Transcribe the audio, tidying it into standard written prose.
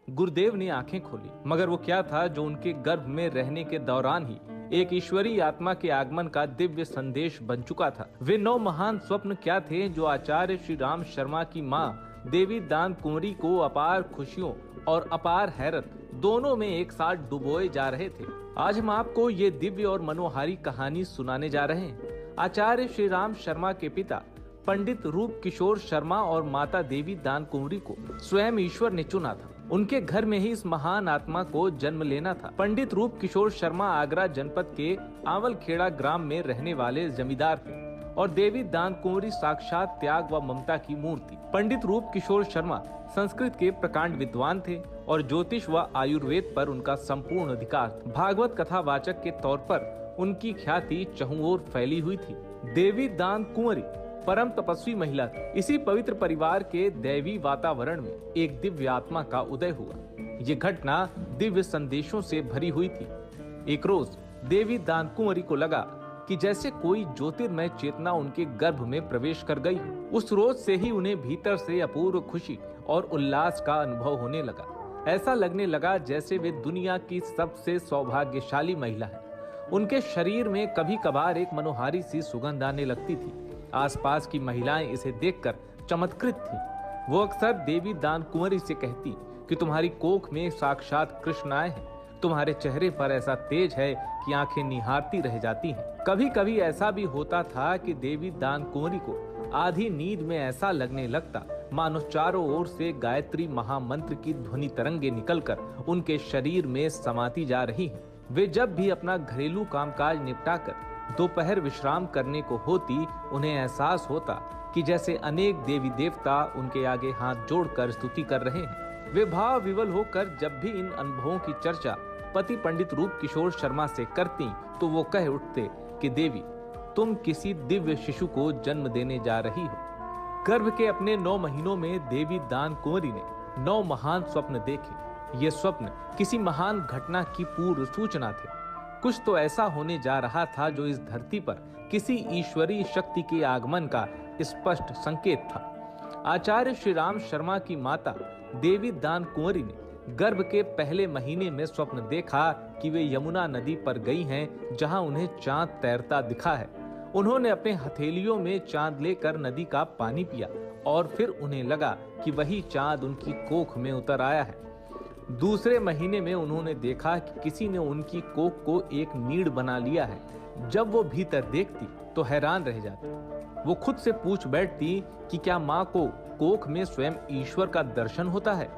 गुरुदेव ने आंखें खोली, मगर वो क्या था जो उनके गर्भ में रहने के दौरान ही एक ईश्वरीय आत्मा के आगमन का दिव्य संदेश बन चुका था। वे 9 महान स्वप्न क्या थे जो आचार्य श्री राम शर्मा की माँ देवी दान कुंवरी को अपार खुशियों और अपार हैरत दोनों में एक साथ डुबोए जा रहे थे। आज हम आपको ये दिव्य और मनोहारी कहानी सुनाने जा रहे हैं। आचार्य श्री राम शर्मा के पिता पंडित रूप किशोर शर्मा और माता देवी दान कुंवरी को स्वयं ईश्वर ने चुना था। उनके घर में ही इस महान आत्मा को जन्म लेना था। पंडित रूप किशोर शर्मा आगरा जनपद के आवलखेड़ा ग्राम में रहने वाले जमींदार थे और देवी दान कुंवरी साक्षात त्याग व ममता की मूर्ति। पंडित रूप किशोर शर्मा संस्कृत के प्रकांड विद्वान थे और ज्योतिष व आयुर्वेद पर उनका संपूर्ण अधिकार था। भागवत कथावाचक के तौर पर उनकी ख्याति चहुं ओर फैली हुई थी। देवी दान कुंवरी परम तपस्वी महिला थी। इसी पवित्र परिवार के दैवी वातावरण में एक दिव्य आत्मा का उदय हुआ। ये घटना दिव्य संदेशों से भरी हुई थी। एक रोज देवी दान कुंवरी को लगा कि जैसे कोई ज्योतिर्मय चेतना उनके गर्भ में प्रवेश कर गई। उस रोज से ही उन्हें भीतर से अपूर्व खुशी और उल्लास का अनुभव होने लगा। ऐसा लगने लगा जैसे वे दुनिया की सबसे सौभाग्यशाली महिला है। उनके शरीर में कभी कभार एक मनोहारी सी सुगंध आने लगती थी। आसपास की महिलाएं इसे देखकर चमत्कृत थीं। वो अक्सर देवी दान कुंवरी से कहती कि तुम्हारी कोख में साक्षात कृष्ण आए हैं। तुम्हारे चेहरे पर ऐसा तेज है कि आंखें निहारती रह जाती हैं। कभी कभी ऐसा भी होता था कि देवी दान कुंवरी को आधी नींद में ऐसा लगने लगता मानो चारों ओर से गायत्री महामंत्र की ध्वनि तरंगे निकलकर उनके शरीर में समाती जा रही हैं। वे जब भी अपना घरेलू कामकाज निपटाकर दोपहर विश्राम करने को होती, उन्हें एहसास होता कि जैसे अनेक देवी देवता उनके आगे हाथ जोड़कर स्तुति कर रहे हैं। वे भाव विवल होकर जब भी इन अनुभवों की चर्चा पति पंडित रूप किशोर शर्मा से करती तो वो कह उठते कि देवी, तुम किसी दिव्य शिशु को जन्म देने जा रही हो। गर्भ के अपने 9 महीनों में देवी दान कुंवरी ने 9 महान स्वप्न देखे। ये स्वप्न किसी महान घटना की पूर्व सूचना थे। कुछ तो ऐसा होने जा रहा था जो इस धरती पर किसी ईश्वरीय शक्ति के आगमन का स्पष्ट संकेत था। आचार्य श्री राम शर्मा की माता देवी दान कुंवरी ने गर्भ के पहले महीने में स्वप्न देखा कि वे यमुना नदी पर गई हैं, जहां उन्हें चांद तैरता दिखा है। उन्होंने अपने हथेलियों में चांद लेकर नदी का पानी पिया और फिर उन्हें लगा कि वही चांद उनकी कोख में उतर आया है। दूसरे महीने में उन्होंने देखा कि किसी ने उनकी कोख को एक नीड़ बना लिया है। जब वो भीतर देखती तो हैरान रह जाती। वो खुद से पूछ बैठती कि क्या माँ को कोख में स्वयं ईश्वर का दर्शन होता है।